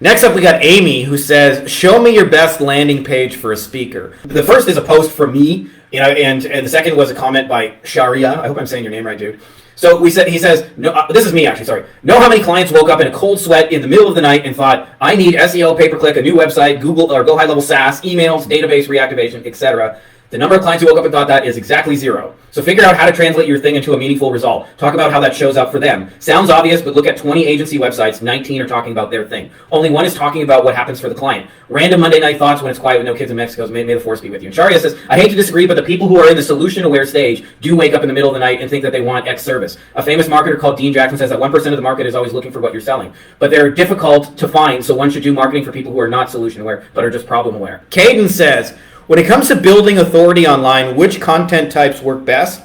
Next up, we got Amy, who says, "Show me your best landing page for a speaker." The first is a post from me, and the second was a comment by Sharia. I hope I'm saying your name right, dude. So he says, no, this is me actually, sorry. Know how many clients woke up in a cold sweat in the middle of the night and thought, I need SEO, pay-per-click, a new website, Google, or go high-level SaaS, emails, database reactivation, etc. The number of clients who woke up and thought that is exactly 0. So figure out how to translate your thing into a meaningful result. Talk about how that shows up for them. Sounds obvious, but look at 20 agency websites, 19 are talking about their thing. Only one is talking about what happens for the client. Random Monday night thoughts when it's quiet with no kids in Mexico. May the force be with you. And Sharia says, I hate to disagree, but the people who are in the solution-aware stage do wake up in the middle of the night and think that they want X service. A famous marketer called Dean Jackson says that 1% of the market is always looking for what you're selling. But they're difficult to find, so one should do marketing for people who are not solution-aware, but are just problem-aware. Caden says, when it comes to building authority online, which content types work best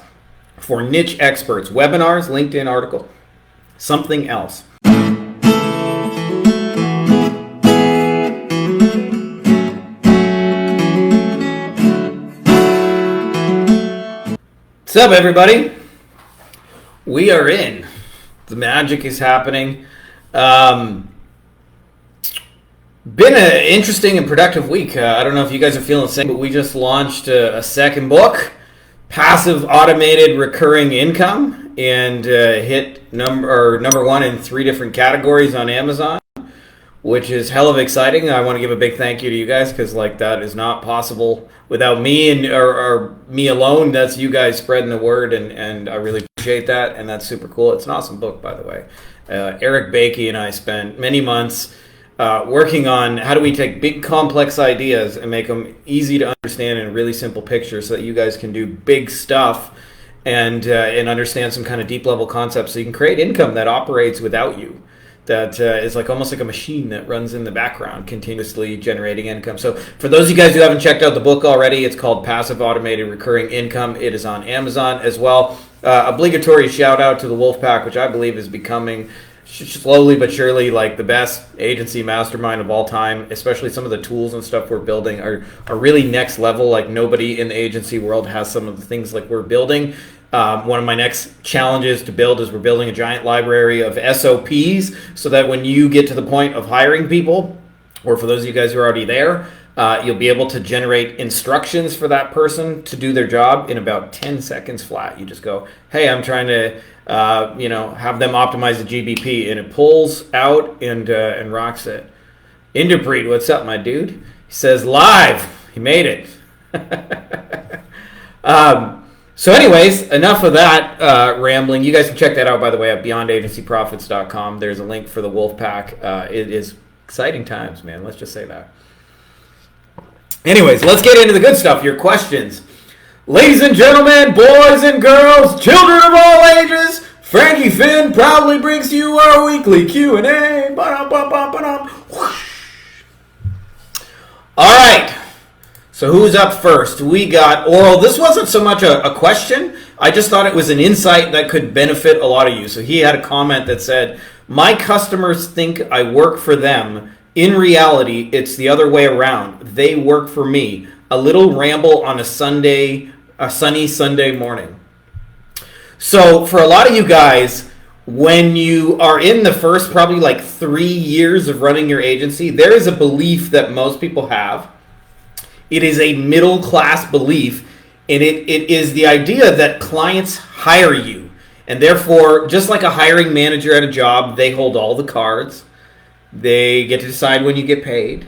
for niche experts? Webinars, LinkedIn articles, something else. What's up, everybody? We are in. The magic is happening. Been an interesting and productive week. I don't know if you guys are feeling the same, but we just launched a second book, Passive Automated Recurring Income, and hit number 1 in 3 different categories on Amazon, which is hell of exciting. I want to give a big thank you to you guys because that is not possible without me or me alone. That's you guys spreading the word, and I really appreciate that, and that's super cool. It's an awesome book, by the way. Eric Bakey and I spent many months working on how do we take big complex ideas and make them easy to understand in a really simple picture so that you guys can do big stuff and understand some kind of deep level concepts so you can create income that operates without you. That is almost like a machine that runs in the background, continuously generating income. So for those of you guys who haven't checked out the book already, it's called Passive Automated Recurring Income. It is on Amazon as well. Obligatory shout out to the Wolfpack, which I believe is becoming slowly but surely the best agency mastermind of all time. Especially some of the tools and stuff we're building are really next level. Nobody in the agency world has some of the things we're building. One of my next challenges to build is we're building a giant library of SOPs so that when you get to the point of hiring people, or for those of you guys who are already there, you'll be able to generate instructions for that person to do their job in about 10 seconds flat. You just go, hey, I'm trying to have them optimize the GBP, and it pulls out and rocks it. Inderpreet, what's up, my dude? He says live. He made it. So anyways, enough of that rambling. You guys can check that out, by the way, at beyondagencyprofits.com. There's a link for the Wolfpack. It is exciting times, man. Let's just say that. Anyways, let's get into the good stuff. Your questions. Ladies and gentlemen, boys and girls, children of all ages, Frankie Fihn proudly brings to you our weekly Q&A. All right. So who's up first? We got Oral. This wasn't so much a question. I just thought it was an insight that could benefit a lot of you. So he had a comment that said, my customers think I work for them. In reality, it's the other way around. They work for me. A little ramble on a sunny Sunday morning. So for a lot of you guys, when you are in the first probably 3 years of running your agency, there is a belief that most people have. It is a middle class belief, and it is the idea that clients hire you. And therefore, just like a hiring manager at a job, they hold all the cards. They get to decide when you get paid.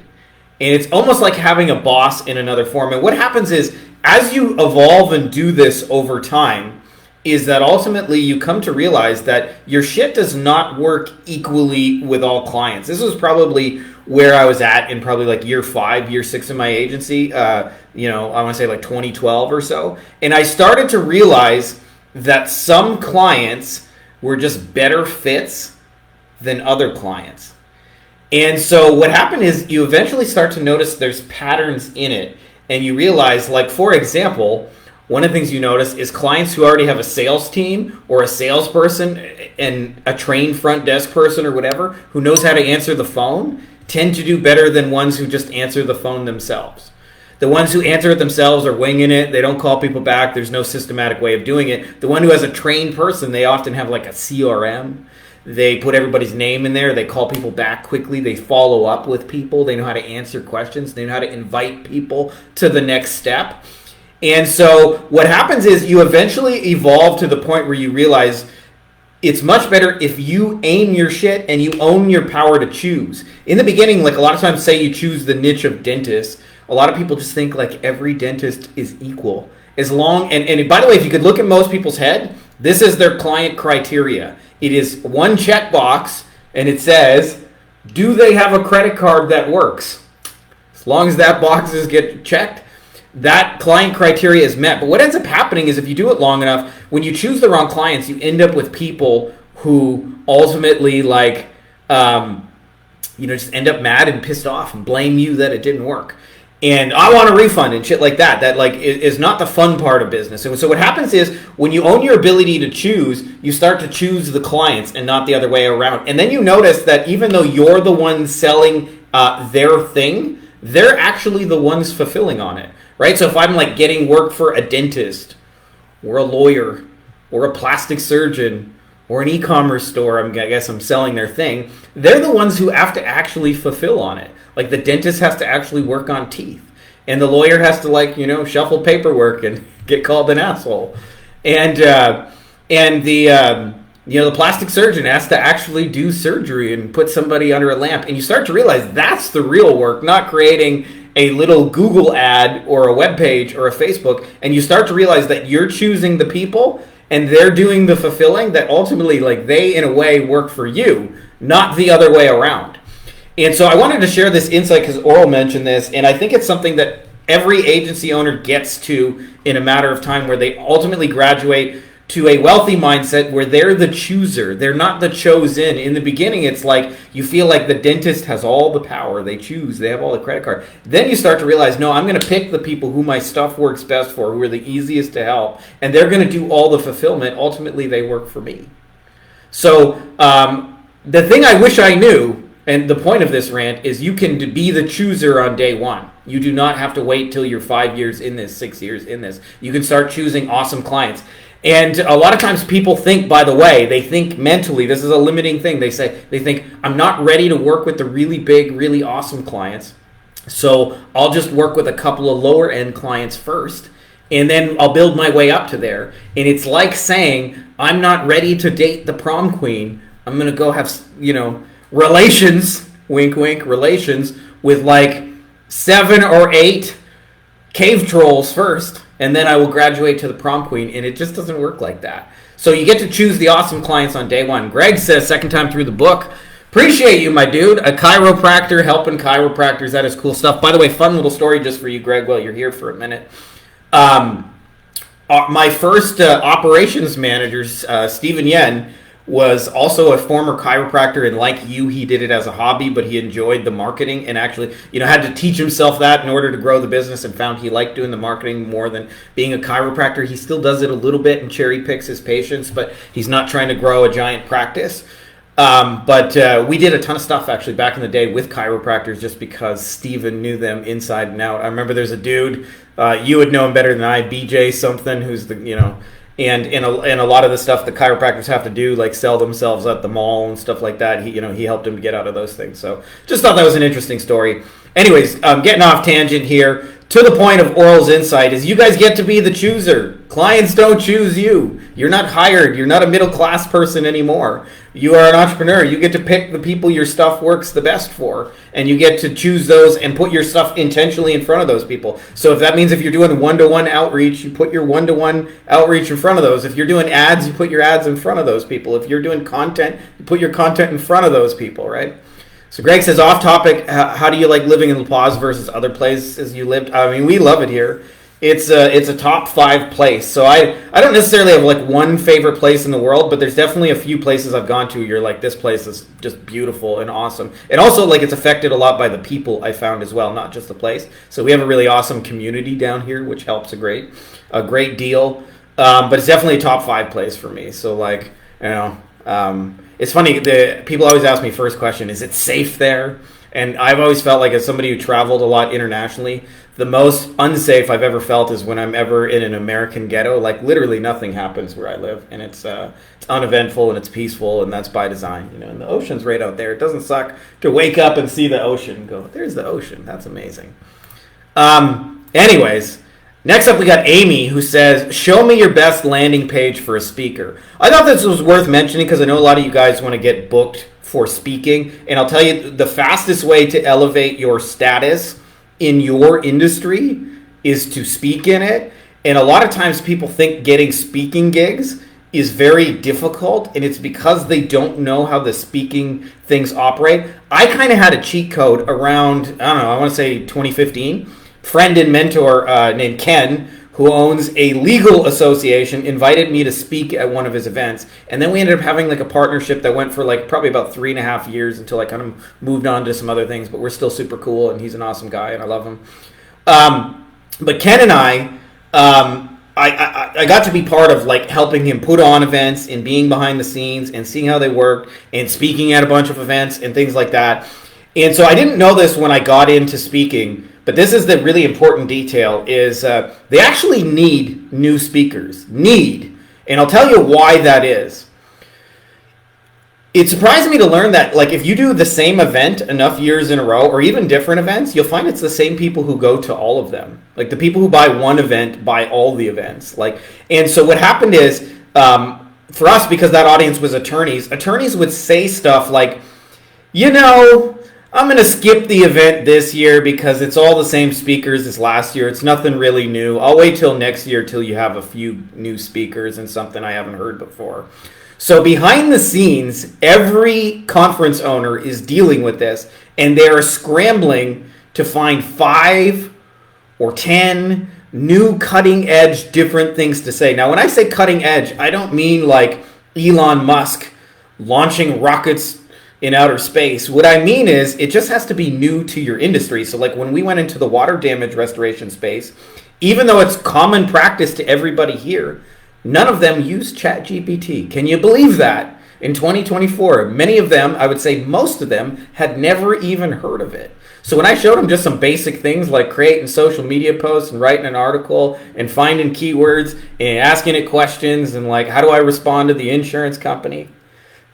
And it's almost like having a boss in another form. And what happens is, as you evolve and do this over time, is that ultimately you come to realize that your shit does not work equally with all clients. This was probably where I was at in probably year 5, year 6 of my agency. I want to say 2012 or so. And I started to realize that some clients were just better fits than other clients. And so what happened is you eventually start to notice there's patterns in it. And you realize, for example, one of the things you notice is clients who already have a sales team or a salesperson and a trained front desk person or whatever who knows how to answer the phone tend to do better than ones who just answer the phone themselves. The ones who answer it themselves are winging it. They don't call people back. There's no systematic way of doing it. The one who has a trained person, they often have a CRM. They put everybody's name in there. They call people back quickly. They follow up with people. They know how to answer questions. They know how to invite people to the next step. And so what happens is you eventually evolve to the point where you realize it's much better if you aim your shit and you own your power to choose. In the beginning, like a lot of times say you choose the niche of dentist, a lot of people just think like every dentist is equal. As long, and by the way, if you could look at most people's head, this is their client criteria. It is one checkbox, and it says, do they have a credit card that works? As long as that boxes get checked, that client criteria is met. But what ends up happening is if you do it long enough, when you choose the wrong clients, you end up with people who ultimately just end up mad and pissed off and blame you that it didn't work. And I want a refund and shit like that. That like is not the fun part of business. And so what happens is when you own your ability to choose, you start to choose the clients and not the other way around. And then you notice that even though you're the one selling their thing, they're actually the ones fulfilling on it, right? So if I'm like getting work for a dentist or a lawyer or a plastic surgeon or an e-commerce store, I guess I'm selling their thing, they're the ones who have to actually fulfill on it. Like the dentist has to actually work on teeth, and the lawyer has to shuffle paperwork and get called an asshole, and the plastic surgeon has to actually do surgery and put somebody under a lamp. And you start to realize that's the real work, not creating a little Google ad or a web page or a Facebook. And you start to realize that you're choosing the people and they're doing the fulfilling, that ultimately like they in a way work for you, not the other way around. And so I wanted to share this insight because Oral mentioned this, and I think it's something that every agency owner gets to in a matter of time, where they ultimately graduate to a wealthy mindset where they're the chooser. They're not the chosen. In the beginning, it's like you feel like the dentist has all the power. They choose. They have all the credit card. Then you start to realize, no, I'm going to pick the people who my stuff works best for, who are the easiest to help, and they're going to do all the fulfillment. Ultimately, they work for me. So the thing I wish I knew, and the point of this rant, is you can be the chooser on day one. You do not have to wait till you're 5 years in this, 6 years in this. You can start choosing awesome clients. And a lot of times people think, by the way, they think mentally, this is a limiting thing. They think, I'm not ready to work with the really big, really awesome clients, so I'll just work with a couple of lower end clients first, and then I'll build my way up to there. And it's like saying, I'm not ready to date the prom queen. I'm going to go have, relations, wink, wink, relations with like 7 or 8 cave trolls first, and then I will graduate to the prom queen. And it just doesn't work like that. So you get to choose the awesome clients on day one. Greg says, second time through the book, appreciate you, my dude. A chiropractor helping chiropractors. That is cool stuff. By the way, fun little story just for you, Greg, while you're here for a minute. My first operations manager, Stephen Yen, was also a former chiropractor, and like you, he did it as a hobby, but he enjoyed the marketing and actually, had to teach himself that in order to grow the business, and found he liked doing the marketing more than being a chiropractor. He still does it a little bit and cherry picks his patients, but he's not trying to grow a giant practice. But we did a ton of stuff actually back in the day with chiropractors just because Steven knew them inside and out. I remember there's a dude, you would know him better than I, BJ something, who's the, and a lot of the stuff the chiropractors have to do, like sell themselves at the mall and stuff like that, he helped him to get out of those things. So just thought that was an interesting story. Anyways, getting off tangent here. To the point of Oral's insight is you guys get to be the chooser. Clients don't choose you. You're not hired. You're not a middle class person anymore. You are an entrepreneur. You get to pick the people your stuff works the best for, and you get to choose those and put your stuff intentionally in front of those people. So if that means if you're doing one-to-one outreach, you put your one-to-one outreach in front of those. If you're doing ads, you put your ads in front of those people. If you're doing content, you put your content in front of those people, right? So Greg says, off topic, how do you like living in La Paz versus other places you lived? I mean, we love it here. It's a top 5 place. So I don't necessarily have like one favorite place in the world, but there's definitely a few places I've gone to. You're like, this place is just beautiful and awesome. And also like it's affected a lot by the people I found as well, not just the place. So we have a really awesome community down here, which helps a great deal. But it's definitely a top 5 place for me. So like, it's funny, the people always ask me first question, is it safe there? And I've always felt like, as somebody who traveled a lot internationally, the most unsafe I've ever felt is when I'm ever in an American ghetto. Like, literally nothing happens where I live, and it's uneventful and it's peaceful, and that's by design. You know, and the ocean's right out there. It doesn't suck to wake up and see the ocean and go, there's the ocean. That's amazing. Anyways, next up we got Amy, who says, show me your best landing page for a speaker. I thought this was worth mentioning because I know a lot of you guys want to get booked for speaking, and I'll tell you the fastest way to elevate your status in your industry is to speak in it. And a lot of times people think getting speaking gigs is very difficult, and it's because they don't know how the speaking things operate. I kind of had a cheat code around, I don't know, I want to say 2015. Friend and mentor named Ken, who owns a legal association, invited me to speak at one of his events. And then we ended up having like a partnership that went for like probably about 3.5 years until I kind of moved on to some other things. But we're still super cool, and he's an awesome guy, and I love him. But Ken and I got to be part of like helping him put on events and being behind the scenes and seeing how they work and speaking at a bunch of events and things like that. And so I didn't know this when I got into speaking, but this is the really important detail, is they actually need new speakers. And I'll tell you why that is. It surprised me to learn that, like, if you do the same event enough years in a row, or even different events, you'll find it's the same people who go to all of them. Like, the people who buy one event buy all the events. Like, and so what happened is, for us, because that audience was attorneys would say stuff like, you know, I'm going to skip the event this year because it's all the same speakers as last year. It's nothing really new. I'll wait till next year till you have a few new speakers and something I haven't heard before. So behind the scenes, every conference owner is dealing with this, and they are scrambling to find 5 or 10 new cutting edge different things to say. Now, when I say cutting edge, I don't mean like Elon Musk launching rockets in outer space. What I mean is, it just has to be new to your industry. So like when we went into the water damage restoration space, even though it's common practice to everybody here, none of them use ChatGPT. Can you believe that? In 2024, many of them, I would say most of them, had never even heard of it. So when I showed them just some basic things like creating social media posts and writing an article and finding keywords and asking it questions and like, how do I respond to the insurance company?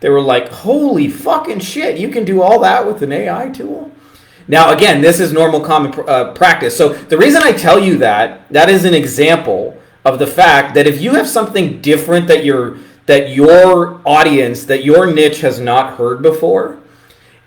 They were like, holy fucking shit, you can do all that with an AI tool? Now, again, this is normal common practice. So the reason I tell you that is an example of the fact that if you have something different that your audience, that your niche has not heard before,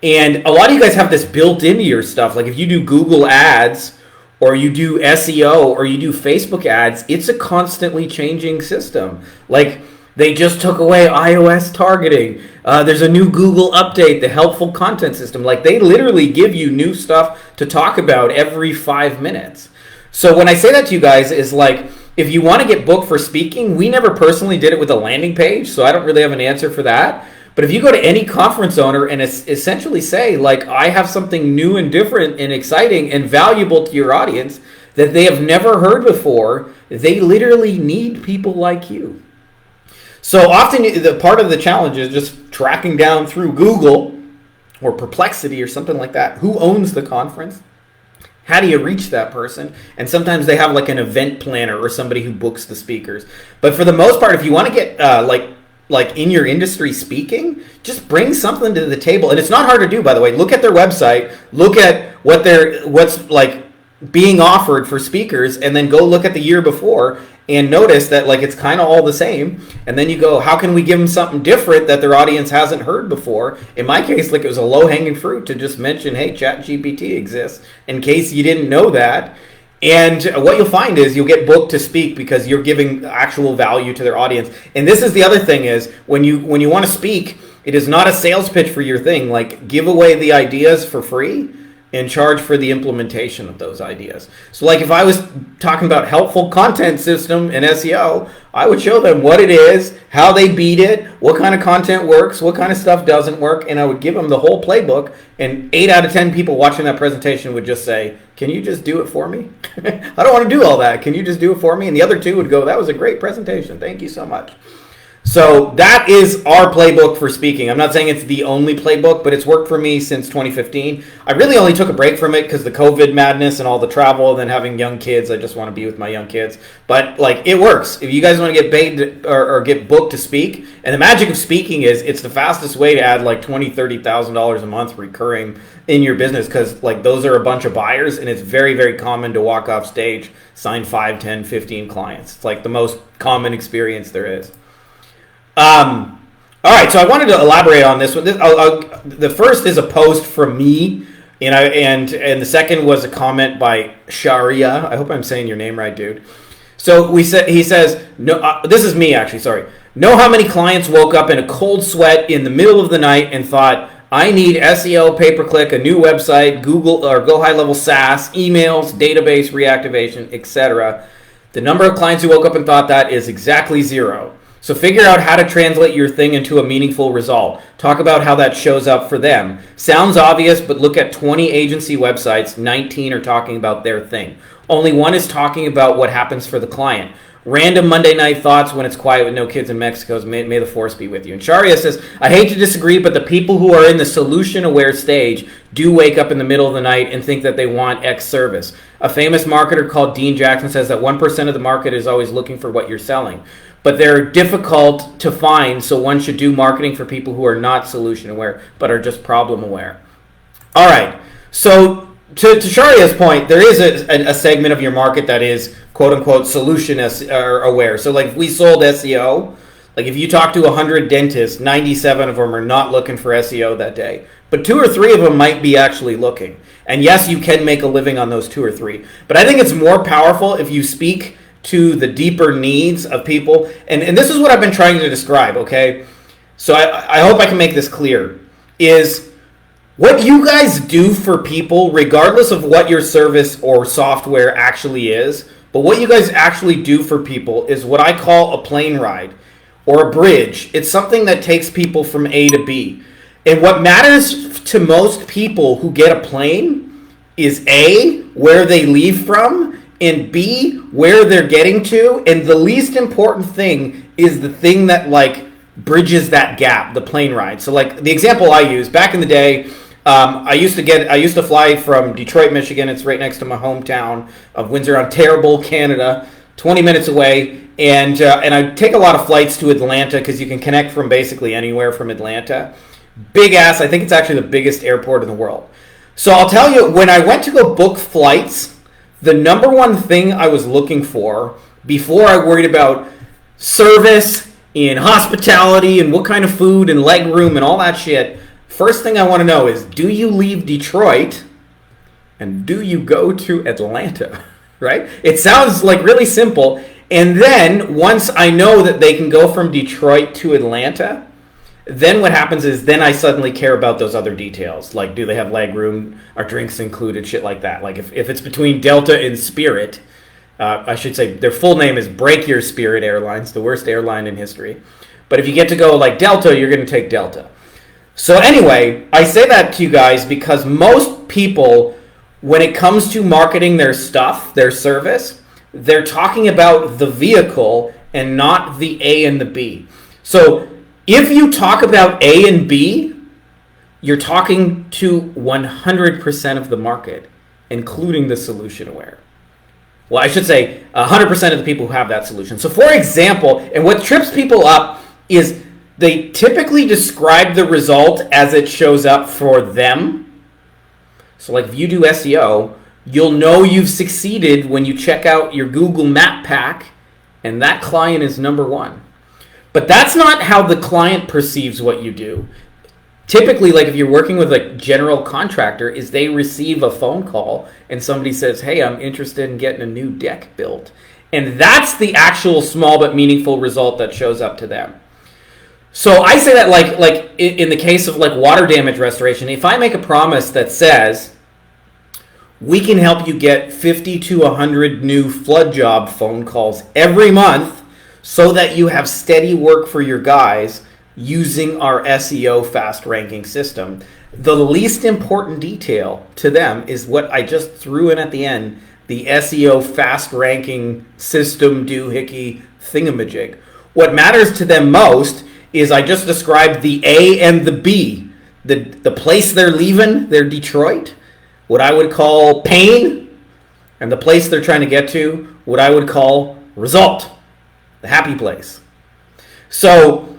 and a lot of you guys have this built into your stuff. Like if you do Google ads or you do SEO or you do Facebook ads, it's a constantly changing system. Like, they just took away iOS targeting. There's a new Google update, the helpful content system. Like, they literally give you new stuff to talk about every 5 minutes. So when I say that to you guys, is like, if you want to get booked for speaking, we never personally did it with a landing page, so I don't really have an answer for that. But if you go to any conference owner and essentially say, like, I have something new and different and exciting and valuable to your audience that they have never heard before, they literally need people like you. So often the part of the challenge is just tracking down through Google or Perplexity or something like that. Who owns the conference? How do you reach that person? And sometimes they have like an event planner or somebody who books the speakers. But for the most part, if you want to get like in your industry speaking, just bring something to the table. And it's not hard to do, by the way. Look at their website, look at what's like being offered for speakers, and then go look at the year before and notice that like it's kind of all the same. And then you go, how can we give them something different that their audience hasn't heard before? In my case, like, it was a low-hanging fruit to just mention, hey, ChatGPT exists, in case you didn't know that. And what you'll find is you'll get booked to speak because you're giving actual value to their audience. And this is the other thing, is when you want to speak, it is not a sales pitch for your thing. Like, give away the ideas for free and charge for the implementation of those ideas. So like if I was talking about helpful content system and SEO, I would show them what it is, how they beat it, what kind of content works, what kind of stuff doesn't work, and I would give them the whole playbook, and 8 out of 10 people watching that presentation would just say, can you just do it for me? I don't want to do all that. Can you just do it for me? And the other 2 would go, that was a great presentation. Thank you so much. So that is our playbook for speaking. I'm not saying it's the only playbook, but it's worked for me since 2015. I really only took a break from it because the COVID madness and all the travel, and then having young kids. I just want to be with my young kids. But like, it works. If you guys want to get paid or get booked to speak, and the magic of speaking is it's the fastest way to add like $20,000, $30,000 a month recurring in your business, because like those are a bunch of buyers, and it's very, very common to walk off stage, sign 5, 10, 15 clients. It's like the most common experience there is. All right, so I wanted to elaborate on this one. The first is a post from me, and the second was a comment by Sharia. I hope I'm saying your name right, dude. So he says, no, this is me actually. Sorry. Know how many clients woke up in a cold sweat in the middle of the night and thought, I need SEO, pay-per-click, a new website, Google or Go High Level SaaS, emails, database reactivation, etc. The number of clients who woke up and thought that is exactly 0. So figure out how to translate your thing into a meaningful result. Talk about how that shows up for them. Sounds obvious, but look at 20 agency websites, 19 are talking about their thing. Only one is talking about what happens for the client. Random Monday night thoughts when it's quiet with no kids in Mexico. May the force be with you. And Sharia says, I hate to disagree, but the people who are in the solution-aware stage do wake up in the middle of the night and think that they want X service. A famous marketer called Dean Jackson says that 1% of the market is always looking for what you're selling. But they're difficult to find, so one should do marketing for people who are not solution-aware, but are just problem-aware. All right, so to Sharia's point, there is a segment of your market that is quote-unquote solution-aware. So like if we sold SEO, like if you talk to 100 dentists, 97 of them are not looking for SEO that day. But 2 or 3 of them might be actually looking. And yes, you can make a living on those 2 or 3. But I think it's more powerful if you speak to the deeper needs of people. And this is what I've been trying to describe, okay? So I hope I can make this clear, is what you guys do for people, regardless of what your service or software actually is, but what you guys actually do for people is what I call a plane ride or a bridge. It's something that takes people from A to B. And what matters to most people who get a plane is A, where they leave from, and B, where they're getting to, and the least important thing is the thing that like bridges that gap, the plane ride. So like the example I use, back in the day, I used to fly from Detroit, Michigan. It's right next to my hometown of Windsor, Ontario, Canada, 20 minutes away, and I take a lot of flights to Atlanta because you can connect from basically anywhere from Atlanta. Big ass, I think it's actually the biggest airport in the world. So I'll tell you, when I went to go book flights, the number one thing I was looking for before I worried about service and hospitality and what kind of food and leg room and all that shit, first thing I want to know is, do you leave Detroit and do you go to Atlanta, right? It sounds like really simple. And then once I know that they can go from Detroit to Atlanta, then what happens is then I suddenly care about those other details. Like, do they have leg room? Are drinks included? Shit like that. Like, if it's between Delta and Spirit, I should say their full name is Break Your Spirit Airlines, the worst airline in history. But if you get to go like Delta, you're going to take Delta. So anyway, I say that to you guys because most people, when it comes to marketing their stuff, their service, they're talking about the vehicle and not the A and the B. So if you talk about A and B, you're talking to 100% of the market, including the solution aware. Well, I should say 100% of the people who have that solution. So for example, and what trips people up is they typically describe the result as it shows up for them. So like if you do SEO, you'll know you've succeeded when you check out your Google Map pack and that client is number 1. But that's not how the client perceives what you do. Typically, like if you're working with a general contractor, is they receive a phone call and somebody says, hey, I'm interested in getting a new deck built. And that's the actual small but meaningful result that shows up to them. So I say that like in the case of like water damage restoration, if I make a promise that says, we can help you get 50 to 100 new flood job phone calls every month, so that you have steady work for your guys using our SEO fast ranking system. The least important detail to them is what I just threw in at the end, the SEO fast ranking system doohickey thingamajig. What matters to them most is I just described the A and the B. The place they're leaving, their Detroit, what I would call pain, and the place they're trying to get to, what I would call result, the happy place. So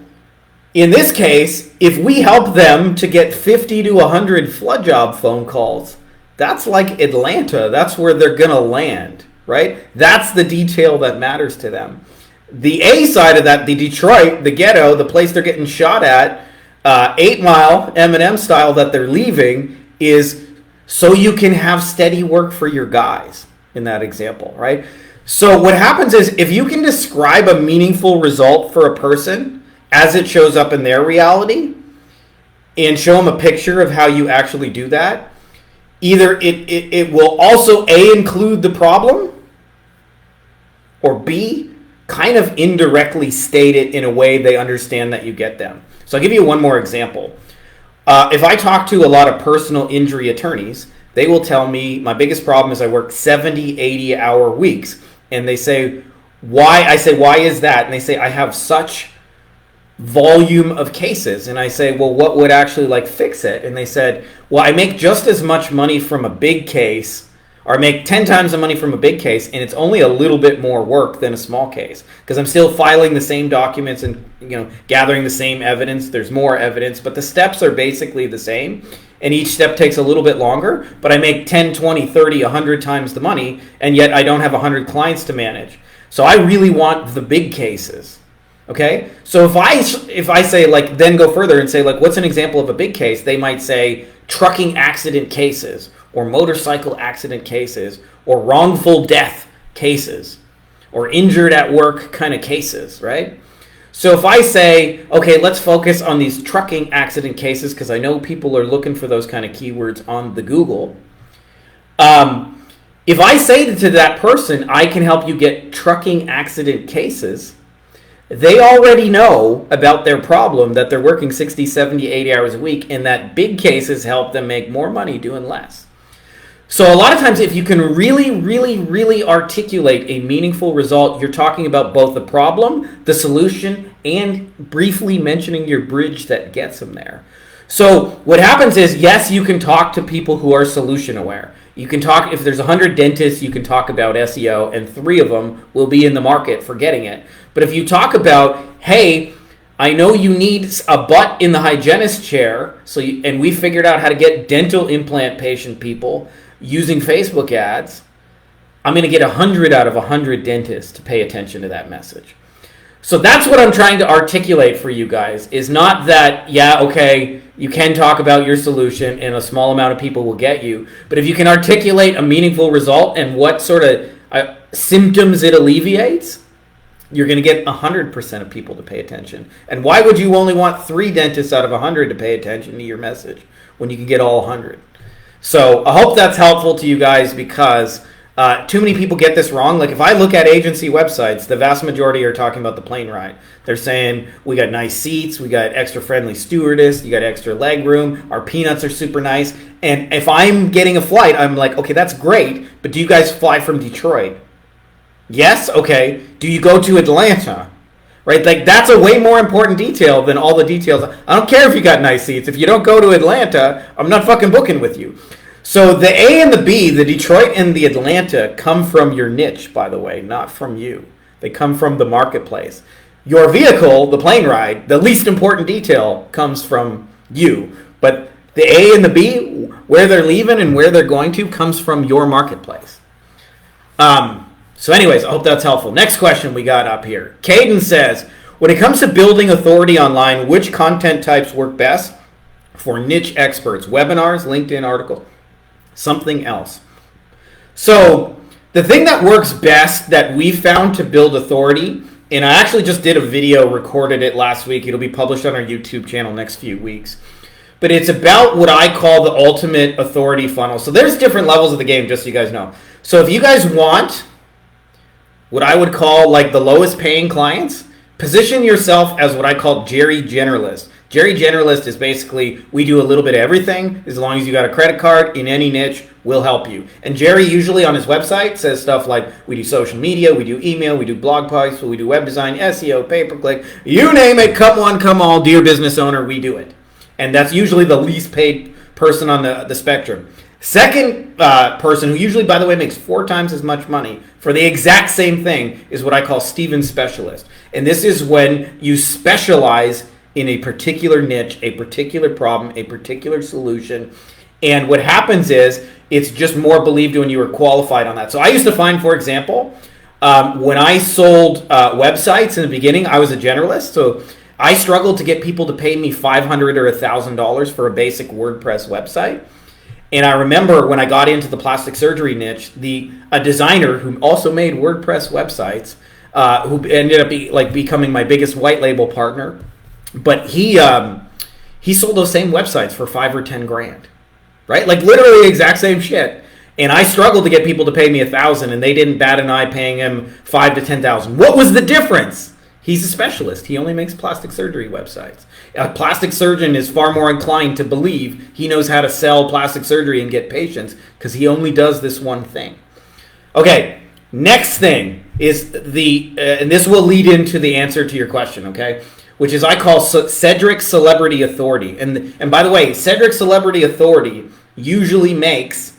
in this case, if we help them to get 50 to 100 flood job phone calls, that's like Atlanta. That's where they're going to land, right? That's the detail that matters to them. The A side of that, the Detroit, the ghetto, the place they're getting shot at, 8 Mile, Eminem style that they're leaving, is so you can have steady work for your guys in that example, right? So what happens is if you can describe a meaningful result for a person as it shows up in their reality and show them a picture of how you actually do that, either it will also A, include the problem, or B, kind of indirectly state it in a way they understand that you get them. So I'll give you one more example. If I talk to a lot of personal injury attorneys, they will tell me my biggest problem is I work 70, 80-hour weeks. And they say, why? I say, why is that? And they say, I have such volume of cases. And I say, well, what would actually fix it? And they said, well, I make just as much money from a big case, or I make 10 times the money from a big case, and it's only a little bit more work than a small case because I'm still filing the same documents and gathering the same evidence. There's more evidence, but the steps are basically the same, and each step takes a little bit longer, but I make 10, 20, 30, 100 times the money, and yet I don't have 100 clients to manage. So I really want the big cases. Okay? So if I say, then go further and say, what's an example of a big case? They might say trucking accident cases, or motorcycle accident cases, or wrongful death cases, or injured at work kind of cases, right? So if I say, okay, let's focus on these trucking accident cases, because I know people are looking for those kind of keywords on the Google. If I say to that person, I can help you get trucking accident cases, they already know about their problem, that they're working 60, 70, 80 hours a week, and that big cases help them make more money doing less. So a lot of times if you can really, really, really articulate a meaningful result, you're talking about both the problem, the solution, and briefly mentioning your bridge that gets them there. So what happens is, yes, you can talk to people who are solution aware. You can talk, if there's 100 dentists, you can talk about SEO, and 3 of them will be in the market for getting it. But if you talk about, hey, I know you need a butt in the hygienist chair, and we figured out how to get dental implant patient people using Facebook ads, I'm going to get 100 out of 100 dentists to pay attention to that message. So that's what I'm trying to articulate for you guys, is not that, yeah, okay, you can talk about your solution and a small amount of people will get you, but if you can articulate a meaningful result and what sort of symptoms it alleviates, you're going to get 100% of people to pay attention. And why would you only want 3 dentists out of 100 to pay attention to your message when you can get all 100? So I hope that's helpful to you guys, because too many people get this wrong. If I look at agency websites, the vast majority are talking about the plane ride. They're saying, we got nice seats, we got extra friendly stewardess, you got extra leg room, our peanuts are super nice. And if I'm getting a flight, I'm like, okay, that's great, but do you guys fly from Detroit? Yes? Okay. Do you go to Atlanta? Right? That's a way more important detail than all the details. I don't care if you got nice seats. If you don't go to Atlanta, I'm not fucking booking with you. So the A and the B, the Detroit and the Atlanta, come from your niche, by the way, not from you. They come from the marketplace. Your vehicle, the plane ride, the least important detail comes from you. But the A and the B, where they're leaving and where they're going to, comes from your marketplace. So anyways, I hope that's helpful. Next question we got up here. Caden says, when it comes to building authority online, which content types work best for niche experts? Webinars, LinkedIn articles, something else? So the thing that works best that we found to build authority, and I actually just did a video, recorded it last week. It'll be published on our YouTube channel next few weeks. But it's about what I call the ultimate authority funnel. So there's different levels of the game, just so you guys know. So if you guys want what I would call the lowest paying clients, position yourself as what I call Jerry Generalist. Jerry Generalist is basically, we do a little bit of everything. As long as you got a credit card in any niche, will help you. And Jerry usually on his website says stuff like, we do social media, we do email, we do blog posts, we do web design, SEO, pay-per-click, you name it, come one, come all, dear business owner, we do it. And that's usually the least paid person on the spectrum. Second person, who usually, by the way, makes 4 times as much money for the exact same thing, is what I call Stephen Specialist. And this is when you specialize in a particular niche, a particular problem, a particular solution. And what happens is it's just more believed when you are qualified on that. So I used to find, for example, when I sold websites in the beginning, I was a generalist. So I struggled to get people to pay me $500 or $1,000 for a basic WordPress website. And I remember when I got into the plastic surgery niche, a designer who also made WordPress websites, who ended up becoming my biggest white label partner, but he sold those same websites for $5 or $10 grand, right? Like literally the exact same shit. And I struggled to get people to pay me $1,000, and they didn't bat an eye paying him $5,000 to $10,000. What was the difference? He's a specialist. He only makes plastic surgery websites. A plastic surgeon is far more inclined to believe he knows how to sell plastic surgery and get patients because he only does this one thing. Okay, next thing is and this will lead into the answer to your question, okay? Which is I call Cedric Celebrity Authority. And by the way, Cedric Celebrity Authority usually makes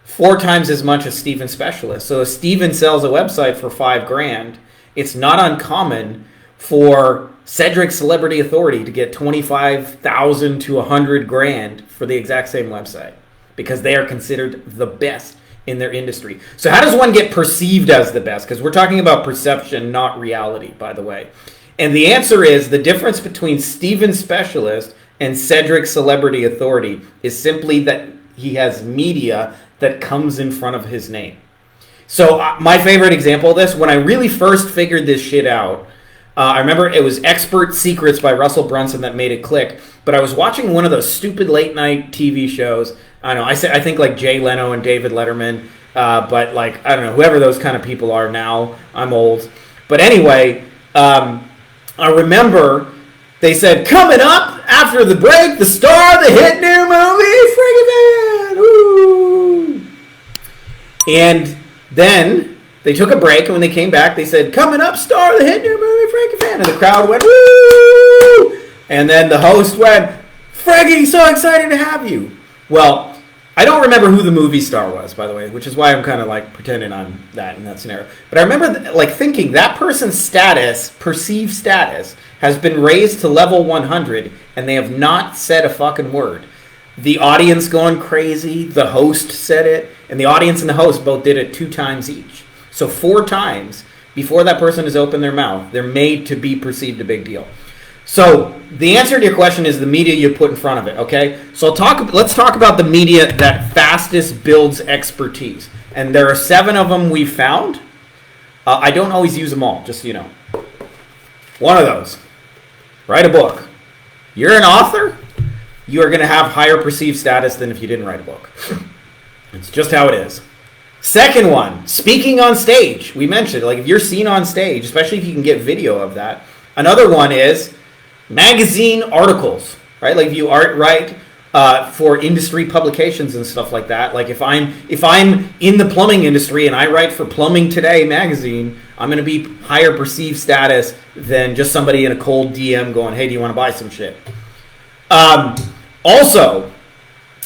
4 times as much as Stephen Specialist. So if Stephen sells a website for $5 grand, it's not uncommon for Cedric Celebrity Authority to get $25,000 to $100 grand for the exact same website because they are considered the best in their industry. So how does one get perceived as the best? Because we're talking about perception, not reality, by the way. And the answer is the difference between Stephen Specialist and Cedric Celebrity Authority is simply that he has media that comes in front of his name. So my favorite example of this, when I really first figured this shit out, I remember it was Expert Secrets by Russell Brunson that made it click. But I was watching one of those stupid late night TV shows. I don't know. I think like Jay Leno and David Letterman. But like, I don't know, whoever those kind of people are now. I'm old. But anyway, I remember they said, coming up after the break, the star of the hit new movie, Frankie Fihn. Woo! And then they took a break, and when they came back, they said, coming up, star of the hit new movie, Frankie Fihn. And the crowd went, woo! And then the host went, Frankie, so excited to have you. Well, I don't remember who the movie star was, by the way, which is why I'm kind of like pretending I'm that in that scenario. But I remember like thinking that person's status, perceived status, has been raised to level 100, and they have not said a fucking word. The audience going crazy, the host said it, and the audience and the host both did it 2 times each. So 4 times before that person has opened their mouth, they're made to be perceived a big deal. So the answer to your question is the media you put in front of it, okay? So let's talk about the media that fastest builds expertise. And there are 7 of them we found. I don't always use them all, just so you know. One of those, write a book. You're an author, you are going to have higher perceived status than if you didn't write a book. It's just how it is. Second one, speaking on stage. We mentioned, like if you're seen on stage, especially if you can get video of that. Another one is magazine articles, right? Like if you write for industry publications and stuff like that. Like if I'm in the plumbing industry and I write for Plumbing Today magazine, I'm going to be higher perceived status than just somebody in a cold DM going, hey, do you want to buy some shit? Also,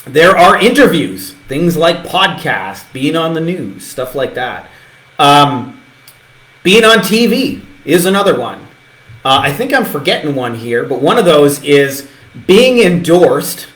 there are interviews, things like podcasts, being on the news, stuff like that. Being on TV is another one. I think I'm forgetting one here, but one of those is being endorsed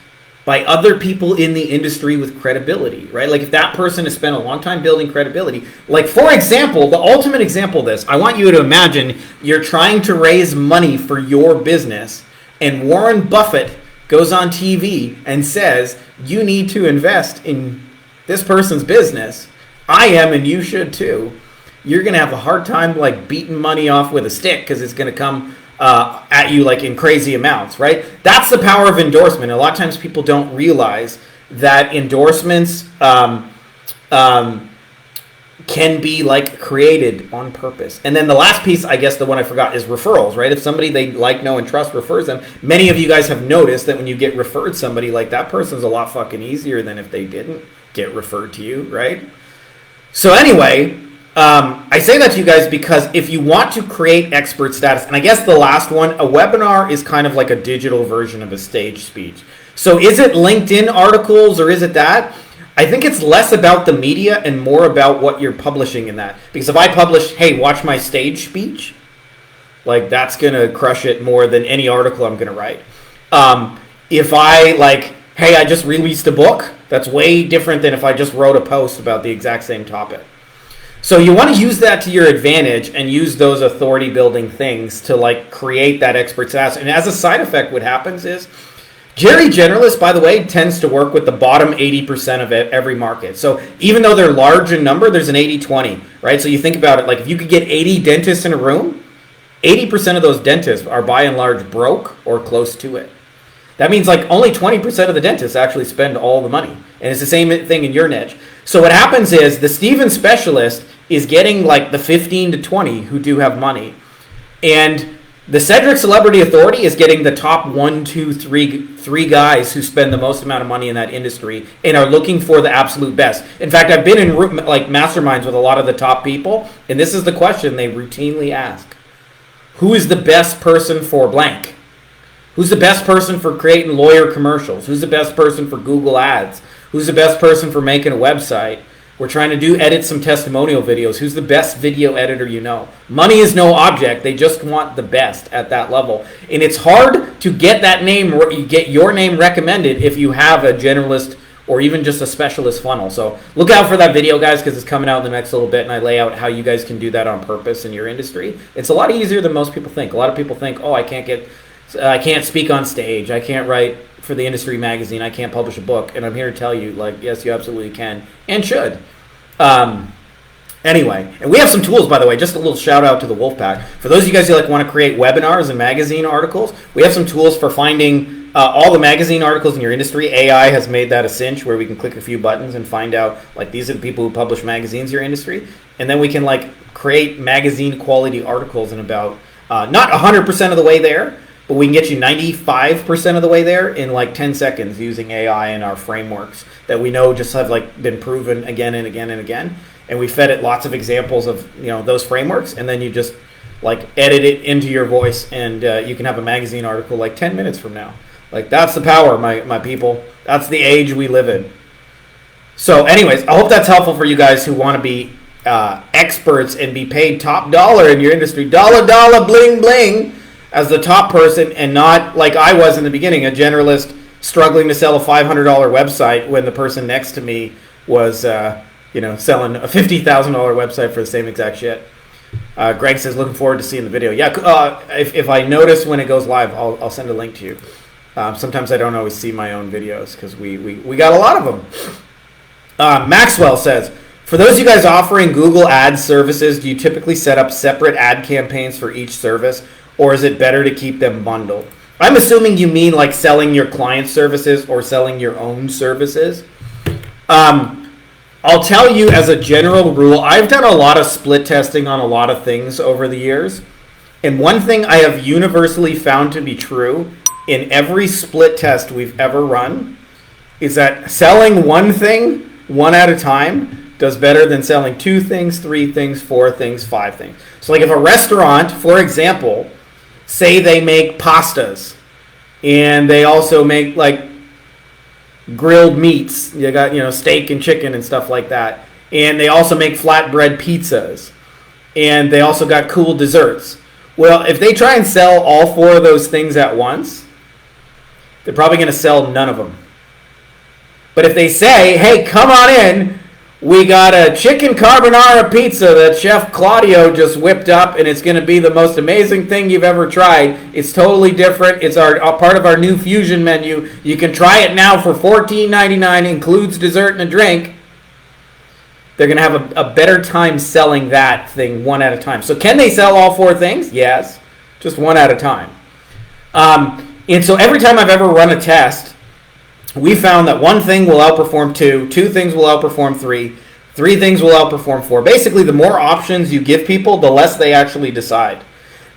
by other people in the industry with credibility, right? Like if that person has spent a long time building credibility. Like for example, the ultimate example of this, I want you to imagine you're trying to raise money for your business, and Warren Buffett goes on TV and says, you need to invest in this person's business. I am, and you should too. You're going to have a hard time like beating money off with a stick because it's going to come at you like in crazy amounts, right? That's the power of endorsement. A lot of times people don't realize that endorsements can be like created on purpose. And then the last piece, I guess the one I forgot, is referrals, right? If somebody they like, know, and trust refers them, many of you guys have noticed that when you get referred somebody, like that person's a lot fucking easier than if they didn't. get referred to you, right? So anyway, I say that to you guys because if you want to create expert status, and I guess the last one, a webinar is kind of like a digital version of a stage speech. So is it LinkedIn articles or is it that? I think it's less about the media and more about what you're publishing in that. Because if I publish, hey, watch my stage speech, like that's going to crush it more than any article I'm going to write. If I like, hey, I just released a book, that's way different than if I just wrote a post about the exact same topic. So you want to use that to your advantage and use those authority building things to like create that expert status. And as a side effect, what happens is Jerry Generalist, by the way, tends to work with the bottom 80% of every market. So even though they're large in number, there's an 80-20, right? So you think about it, like if you could get 80 dentists in a room, 80% of those dentists are by and large broke or close to it. That means like only 20% of the dentists actually spend all the money. And it's the same thing in your niche. So what happens is the Steven specialist is getting like the 15 to 20 who do have money. And the Cedric Celebrity Authority is getting the top 1, 2, 3 guys who spend the most amount of money in that industry and are looking for the absolute best. In fact, I've been in like masterminds with a lot of the top people, and this is the question they routinely ask. Who is the best person for blank? Who's the best person for creating lawyer commercials? Who's the best person for Google Ads? Who's the best person for making a website? We're trying to edit some testimonial videos. Who's the best video editor you know? Money is no object. They just want the best at that level. And it's hard to get that name, you get your name recommended if you have a generalist or even just a specialist funnel. So look out for that video, guys, because it's coming out in the next little bit, and I lay out how you guys can do that on purpose in your industry. It's a lot easier than most people think. A lot of people think, oh, I can't speak on stage. I can't write for the industry magazine. I can't publish a book. And I'm here to tell you, like, yes, you absolutely can and should. Anyway, and we have some tools, by the way, just a little shout out to the Wolfpack. For those of you guys who like want to create webinars and magazine articles, we have some tools for finding all the magazine articles in your industry. AI has made that a cinch where we can click a few buttons and find out, like, these are the people who publish magazines in your industry. And then we can, like, create magazine quality articles in about, not 100% of the way there, but we can get you 95% of the way there in like 10 seconds using AI and our frameworks that we know just have like been proven again and again and again. And we fed it lots of examples of, you know, those frameworks, and then you just like edit it into your voice, and you can have a magazine article like 10 minutes from now. Like, that's the power, my people. That's the age we live in. So anyways, I hope that's helpful for you guys who want to be experts and be paid top dollar in your industry. Dollar, bling, bling. As the top person, and not like I was in the beginning, a generalist struggling to sell a $500 website when the person next to me was, selling a $50,000 website for the same exact shit. Greg says, looking forward to seeing the video. Yeah, if I notice when it goes live, I'll send a link to you. Sometimes I don't always see my own videos because we got a lot of them. Maxwell says, for those of you guys offering Google Ads services, do you typically set up separate ad campaigns for each service? Or is it better to keep them bundled? I'm assuming you mean like selling your client services or selling your own services. I'll tell you as a general rule, I've done a lot of split testing on a lot of things over the years. And one thing I have universally found to be true in every split test we've ever run is that selling one thing, one at a time, does better than selling 2 things, 3 things, 4 things, 5 things. So like if a restaurant, for example, say they make pastas and they also make like grilled meats. You got, steak and chicken and stuff like that. And they also make flatbread pizzas. And they also got cool desserts. Well, if they try and sell all 4 of those things at once, they're probably going to sell none of them. But if they say, hey, come on in, we got a chicken carbonara pizza that Chef Claudio just whipped up, and it's going to be the most amazing thing you've ever tried. It's totally different. It's a part of our new fusion menu. You can try it now for $14.99, includes dessert and a drink. They're going to have a better time selling that thing one at a time. So can they sell all 4 things? Yes, just one at a time. And so every time I've ever run a test, we found that 1 thing will outperform 2, 2 things will outperform 3, 3 things will outperform 4. Basically, the more options you give people, the less they actually decide.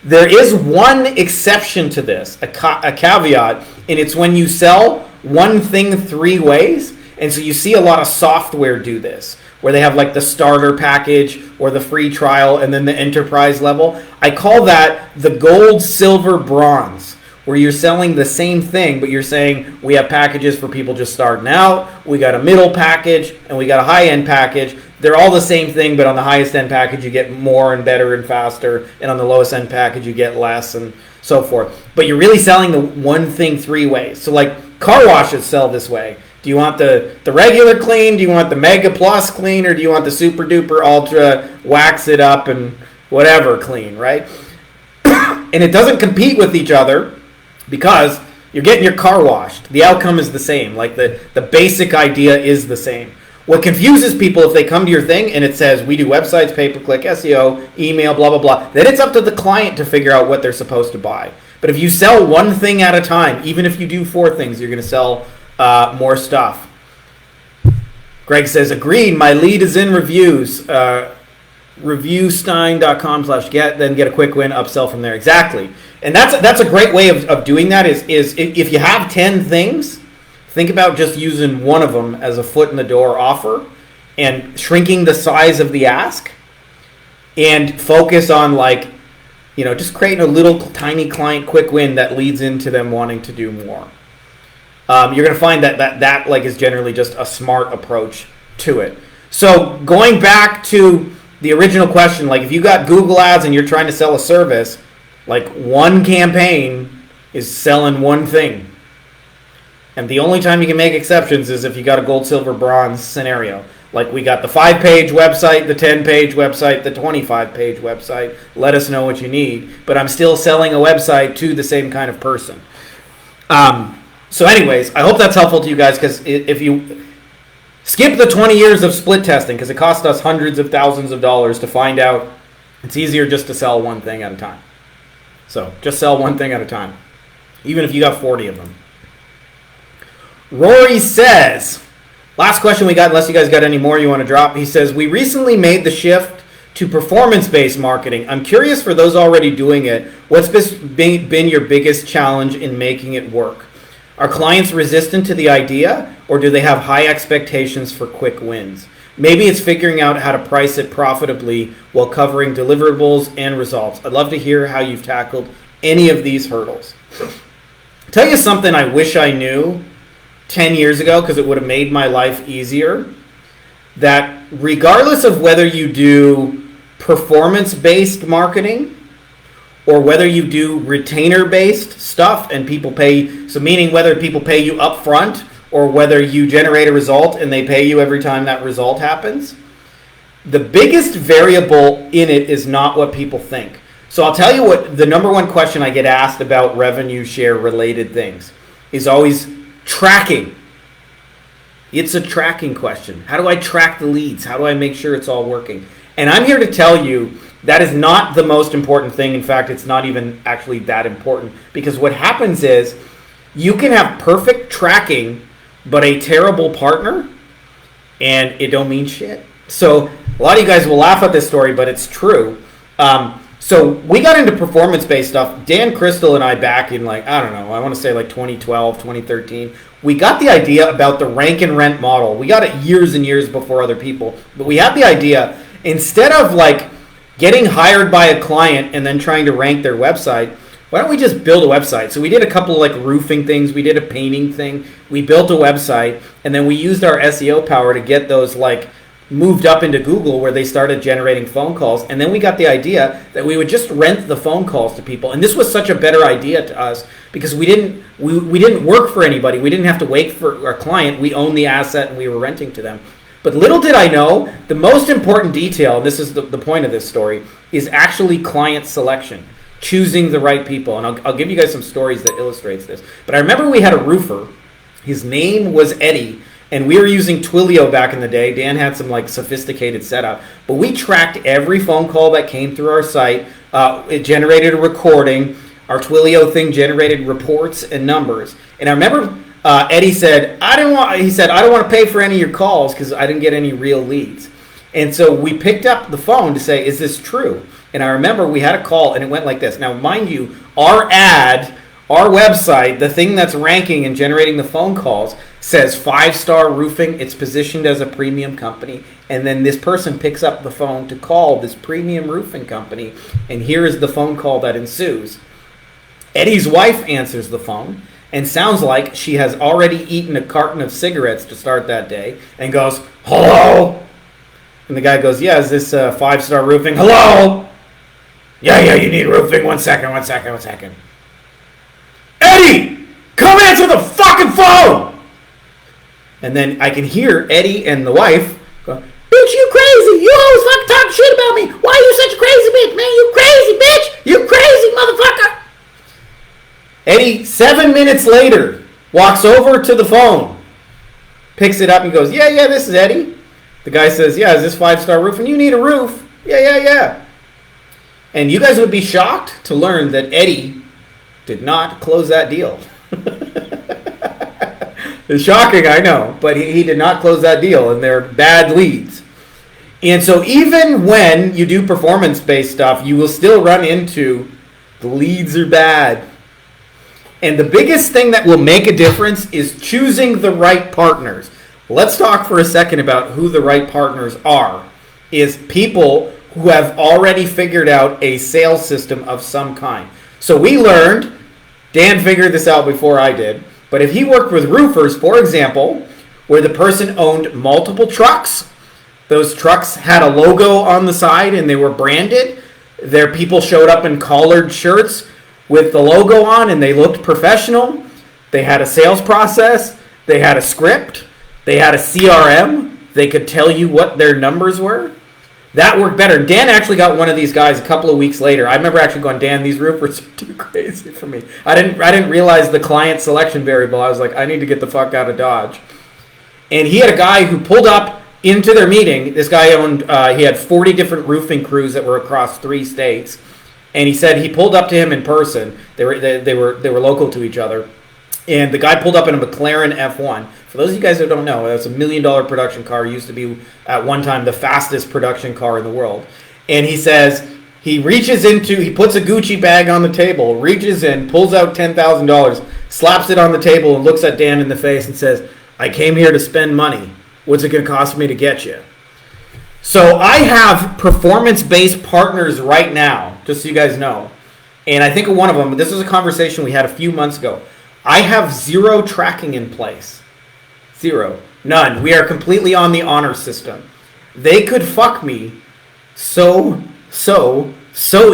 There is one exception to this, a caveat, and it's when you sell one thing 3 ways. And so you see a lot of software do this, where they have like the starter package or the free trial and then the enterprise level. I call that the gold, silver, bronze, where you're selling the same thing, but you're saying we have packages for people just starting out, we got a middle package, and we got a high-end package. They're all the same thing, but on the highest end package you get more and better and faster, and on the lowest end package you get less and so forth. But you're really selling the one thing three ways. So like car washes sell this way. Do you want the regular clean? Do you want the Mega Plus clean? Or do you want the Super Duper Ultra wax it up and whatever clean, right? And it doesn't compete with each other because you're getting your car washed. The outcome is the same. Like the basic idea is the same. What confuses people if they come to your thing and it says we do websites, pay-per-click, SEO, email, blah, blah, blah, then it's up to the client to figure out what they're supposed to buy. But if you sell one thing at a time, even if you do four things, you're going to sell more stuff. Greg says, agreed, my lead is in reviews. Reviewstein.com/get, then get a quick win, upsell from there. Exactly. And that's a great way of doing that is if you have 10 things, think about just using one of them as a foot in the door offer and shrinking the size of the ask and focus on just creating a little tiny client quick win that leads into them wanting to do more. You're going to find that is generally just a smart approach to it. So going back to the original question, like if you got Google ads and you're trying to sell a service, like one campaign is selling one thing. And the only time you can make exceptions is if you got a gold, silver, bronze scenario. Like we got the 5-page website, the 10-page website, the 25-page website. Let us know what you need. But I'm still selling a website to the same kind of person. So anyways, I hope that's helpful to you guys because if you skip the 20 years of split testing, because it cost us hundreds of thousands of dollars to find out it's easier just to sell one thing at a time. So just sell one thing at a time, even if you got 40 of them. Rory says, last question we got, unless you guys got any more you want to drop. He says, we recently made the shift to performance-based marketing. I'm curious for those already doing it, what's been your biggest challenge in making it work? Are clients resistant to the idea, or do they have high expectations for quick wins? Maybe it's figuring out how to price it profitably while covering deliverables and results. I'd love to hear how you've tackled any of these hurdles. Tell you something I wish I knew 10 years ago, because it would have made my life easier, that regardless of whether you do performance-based marketing or whether you do retainer-based stuff and people pay, so meaning whether people pay you up front or whether you generate a result and they pay you every time that result happens, the biggest variable in it is not what people think. So I'll tell you what the number one question I get asked about revenue share related things is always tracking. It's a tracking question. How do I track the leads? How do I make sure it's all working? And I'm here to tell you that is not the most important thing. In fact, it's not even actually that important, because what happens is you can have perfect tracking but a terrible partner and it don't mean shit. So a lot of you guys will laugh at this story, but it's true. So we got into performance-based stuff. Dan Crystal and I back in I want to say 2012, 2013. We got the idea about the rank and rent model. We got it years and years before other people. But we had the idea, instead of getting hired by a client and then trying to rank their website, why don't we just build a website? So we did a couple of roofing things. We did a painting thing. We built a website, and then we used our SEO power to get those moved up into Google, where they started generating phone calls. And then we got the idea that we would just rent the phone calls to people. And this was such a better idea to us because we didn't work for anybody. We didn't have to wait for our client. We owned the asset and we were renting to them. But little did I know, the most important detail, and this is the point of this story, is actually client selection, choosing the right people. And I'll give you guys some stories that illustrates this. But I remember we had a roofer. His name was Eddie. And we were using Twilio back in the day. Dan had some sophisticated setup. But we tracked every phone call that came through our site. It generated a recording. Our Twilio thing generated reports and numbers. And I remember Eddie said, I don't want to pay for any of your calls because I didn't get any real leads. And so we picked up the phone to say, is this true? And I remember we had a call and it went like this. Now, mind you, our ad, our website, the thing that's ranking and generating the phone calls, says 5-star roofing. It's positioned as a premium company. And then this person picks up the phone to call this premium roofing company. And here is the phone call that ensues. Eddie's wife answers the phone and sounds like she has already eaten a carton of cigarettes to start that day and goes, "Hello?" And the guy goes, "Yeah, is this 5-star roofing?" "Hello?" Yeah, you need roofing. One second. "Eddie, come answer the fucking phone!" And then I can hear Eddie and the wife go, "Bitch, you crazy. You always fucking talk shit about me. Why are you such a crazy bitch, man? You crazy bitch. You crazy motherfucker." Eddie, 7 minutes later, walks over to the phone, picks it up and goes, yeah, this is Eddie. The guy says, "Yeah, is this 5-star roofing? You need a roof." Yeah. And you guys would be shocked to learn that Eddie did not close that deal. It's shocking, I know, but he did not close that deal, and they're bad leads. And so even when you do performance-based stuff, you will still run into the leads are bad. And the biggest thing that will make a difference is choosing the right partners. Let's talk for a second about who the right partners are. Is people who have already figured out a sales system of some kind. So we learned, Dan figured this out before I did, but if he worked with roofers, for example, where the person owned multiple trucks, those trucks had a logo on the side and they were branded, their people showed up in collared shirts with the logo on and they looked professional, they had a sales process, they had a script, they had a CRM, they could tell you what their numbers were. That worked better. Dan actually got one of these guys a couple of weeks later. I remember actually going, "Dan, these roofers are too crazy for me." I didn't realize the client selection variable. I was like, I need to get the fuck out of Dodge. And he had a guy who pulled up into their meeting. This guy owned, he had 40 different roofing crews that were across 3 states. And he said he pulled up to him in person. They were local to each other. And the guy pulled up in a McLaren F1. For those of you guys who don't know, that's $1 million production car. It used to be, at one time, the fastest production car in the world. And he says, he puts a Gucci bag on the table, reaches in, pulls out $10,000, slaps it on the table, and looks at Dan in the face and says, "I came here to spend money. What's it going to cost me to get you?" So I have performance-based partners right now, just so you guys know. And I think of one of them, this was a conversation we had a few months ago. I have 0 tracking in place. 0. None. We are completely on the honor system. They could fuck me so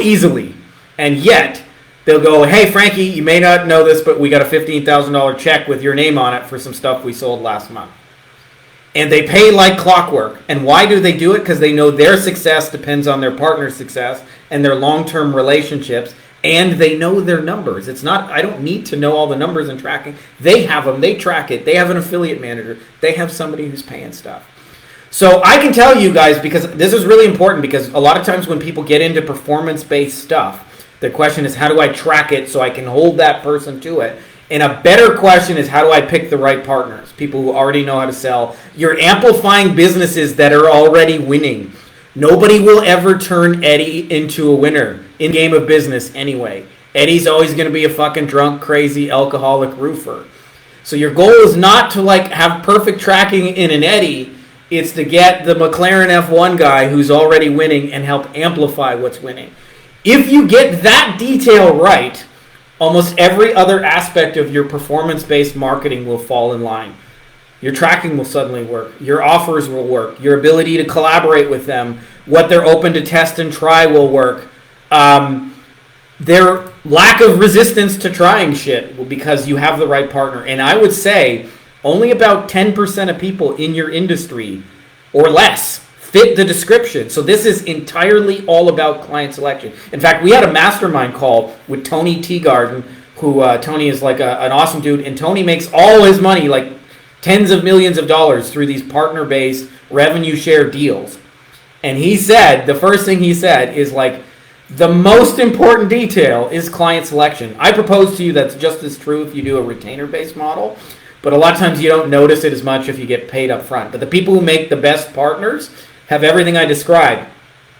easily. And yet, they'll go, "Hey, Frankie, you may not know this, but we got a $15,000 check with your name on it for some stuff we sold last month." And they pay like clockwork. And why do they do it? Because they know their success depends on their partner's success and their long-term relationships. And they know their numbers. It's not, I don't need to know all the numbers and tracking. They have them. They track it. They have an affiliate manager. They have somebody who's paying stuff. So I can tell you guys, because this is really important, because a lot of times when people get into performance-based stuff, the question is, how do I track it so I can hold that person to it? And a better question is, how do I pick the right partners? People who already know how to sell. You're amplifying businesses that are already winning. Nobody will ever turn Eddie into a winner in game of business anyway. Eddie's always going to be a fucking drunk, crazy, alcoholic roofer. So your goal is not to have perfect tracking in an Eddie. It's to get the McLaren F1 guy who's already winning and help amplify what's winning. If you get that detail right, almost every other aspect of your performance-based marketing will fall in line. Your tracking will suddenly work. Your offers will work. Your ability to collaborate with them, what they're open to test and try will work. Their lack of resistance to trying shit because you have the right partner. And I would say only about 10% of people in your industry or less fit the description. So this is entirely all about client selection. In fact, we had a mastermind call with Tony Teagarden, who Tony is like an awesome dude. And Tony makes all his money, like tens of millions of dollars, through these partner-based revenue share deals. And he said, the first thing he said is the most important detail is client selection. I propose to you that's just as true if you do a retainer-based model, but a lot of times you don't notice it as much if you get paid up front. But the people who make the best partners have everything I described.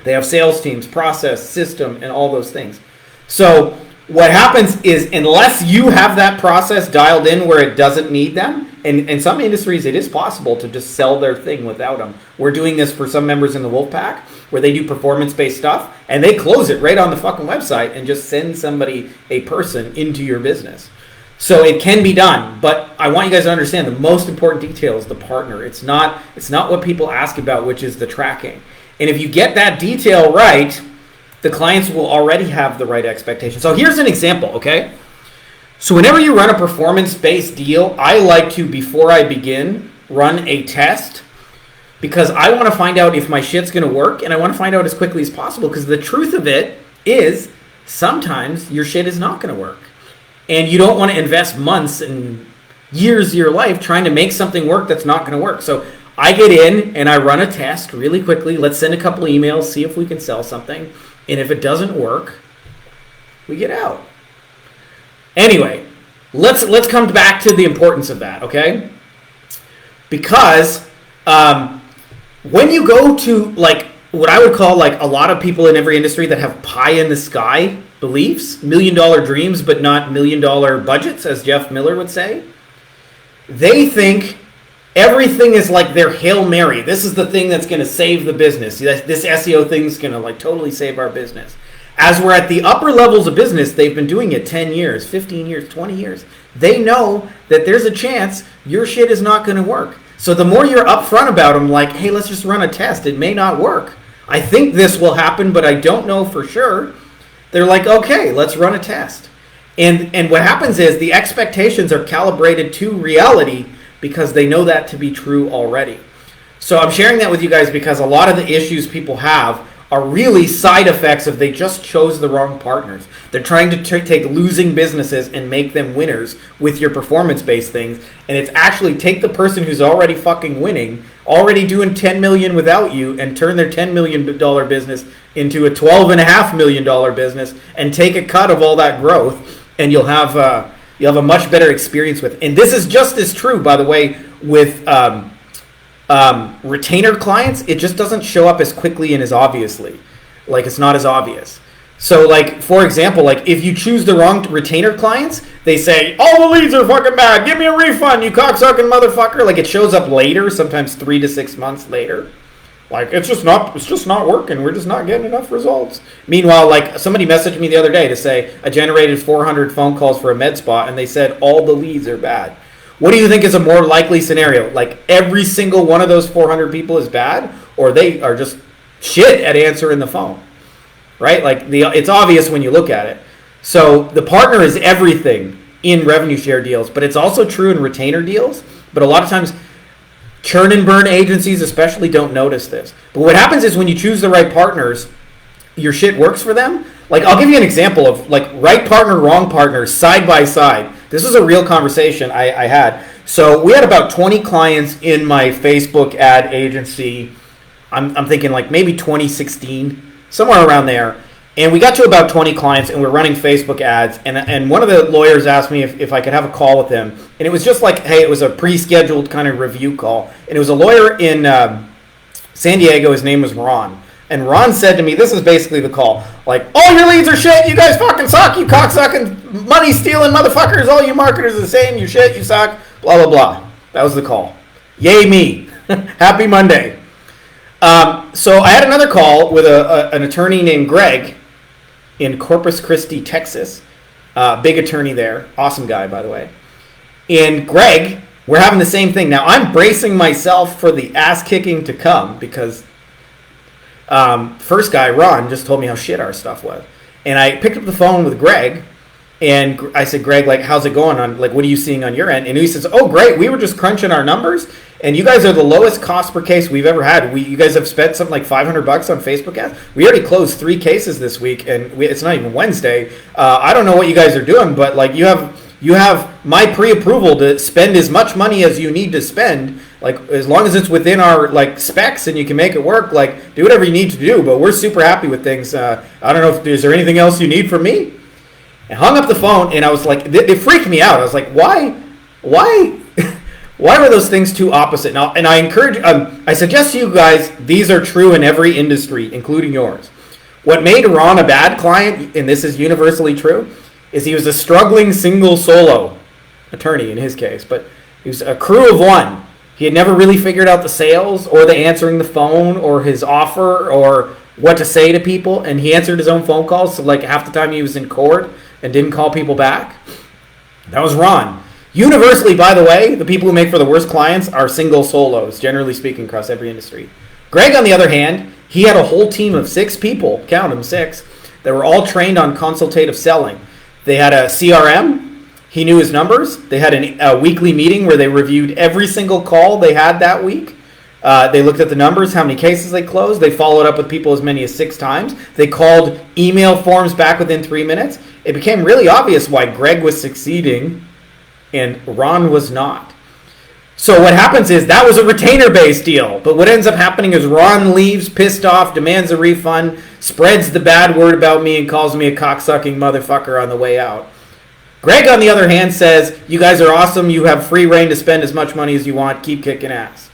They have sales teams, process, system, and all those things. So what happens is, unless you have that process dialed in where it doesn't need them, And in some industries, it is possible to just sell their thing without them. We're doing this for some members in the Wolfpack, where they do performance-based stuff, and they close it right on the fucking website and just send somebody, a person, into your business. So it can be done, but I want you guys to understand the most important detail is the partner. It's not what people ask about, which is the tracking. And if you get that detail right, the clients will already have the right expectation. So here's an example, okay? So whenever you run a performance-based deal, I like to, before I begin, run a test, because I want to find out if my shit's going to work, and I want to find out as quickly as possible, because the truth of it is sometimes your shit is not going to work. And you don't want to invest months and years of your life trying to make something work that's not going to work. So I get in and I run a test really quickly. Let's send a couple emails, see if we can sell something. And if it doesn't work, we get out. Anyway, let's come back to the importance of that, okay? Because when you go to like what I would call like a lot of people in every industry that have pie in the sky beliefs, $1 million dreams, but not $1 million budgets, as Jeff Miller would say. They think everything is like their Hail Mary. This is the thing that's going to save the business. This SEO thing is going to like totally save our business. As we're at the upper levels of business, they've been doing it 10 years, 15 years, 20 years. They know that there's a chance your shit is not going to work. So the more you're upfront about them, like, hey, let's just run a test. It may not work. I think this will happen, but I don't know for sure. They're like, okay, let's run a test. And what happens is the expectations are calibrated to reality because they know that to be true already. So I'm sharing that with you guys because a lot of the issues people have are really side effects of they just chose the wrong partners. They're trying to take losing businesses and make them winners with your performance-based things. And it's actually take the person who's already fucking winning, already doing $10 million without you, and turn their $10 million business into a $12.5 million business and take a cut of all that growth, and you'll have a much better experience with it. And this is just as true, by the way, with retainer clients. It just doesn't show up as quickly and as obviously. Like, it's not as obvious. So, like, for example, like, if you choose the wrong retainer clients, they say, all the leads are fucking bad. Give me a refund, you cocksucking motherfucker. Like, it shows up later, sometimes 3 to 6 months later. Like, it's just not working. We're just not getting enough results. Meanwhile, like, somebody messaged me the other day to say, I generated 400 phone calls for a med spa, and they said all the leads are bad. What do you think is a more likely scenario? Like, every single one of those 400 people is bad, or they are just shit at answering the phone, right? Like, it's obvious when you look at it. So the partner is everything in revenue share deals, but it's also true in retainer deals. But a lot of times, churn and burn agencies especially don't notice this. But what happens is when you choose the right partners, your shit works for them. Like, I'll give you an example of, like, right partner, wrong partner, side by side. This is a real conversation I had. So we had about 20 clients in my Facebook ad agency. I'm thinking like maybe 2016, somewhere around there. And we got to about 20 clients, and we're running Facebook ads. And one of the lawyers asked me if I could have a call with him. And it was just like, hey, it was a pre-scheduled kind of review call. And it was a lawyer in San Diego. His name was Ron. And Ron said to me, this is basically the call, like, all your leads are shit, you guys fucking suck, you cocksucking, money-stealing motherfuckers, all you marketers are the same, you shit, you suck, blah, blah, blah. That was the call. Yay me. Happy Monday. So I had another call with an attorney named Greg in Corpus Christi, Texas. Big attorney there. Awesome guy, by the way. And Greg, we're having the same thing. Now, I'm bracing myself for the ass-kicking to come because first guy, Ron, just told me how shit our stuff was. And I picked up the phone with Greg, and I said, Greg, like, how's it going on? Like, what are you seeing on your end? And he says, oh, great. We were just crunching our numbers, and you guys are the lowest cost per case we've ever had. You guys have spent something like $500 on Facebook ads. We already closed 3 cases this week, and it's not even Wednesday. I don't know what you guys are doing, but, like, you have my pre-approval to spend as much money as you need to spend. Like, as long as it's within our, like, specs and you can make it work, like, do whatever you need to do. But we're super happy with things. I don't know is there anything else you need from me? And hung up the phone, and I was like, it freaked me out. I was like, why were those things too opposite? Now, and I encourage, I suggest to you guys, these are true in every industry, including yours. What made Ron a bad client, and this is universally true, is he was a struggling single solo attorney in his case, but He was a crew of one. He had never really figured out the sales or the answering the phone or his offer or what to say to people, and he answered his own phone calls, so like half the time he was in court and didn't call people back. That was Ron. Universally, by the way, the people who make for the worst clients are single solos, generally speaking, across every industry. Greg, on the other hand, he had a whole team of 6 people, count them, 6, that were all trained on consultative selling. They had a CRM. He knew his numbers. They had a weekly meeting where they reviewed every single call they had that week. They looked at the numbers, how many cases they closed. They followed up with people as many as 6 times. They called email forms back within 3 minutes. It became really obvious why Greg was succeeding and Ron was not. So what happens is that was a retainer-based deal. But what ends up happening is Ron leaves, pissed off, demands a refund, spreads the bad word about me, and calls me a cocksucking motherfucker on the way out. Greg, on the other hand, says, you guys are awesome. You have free reign to spend as much money as you want. Keep kicking ass.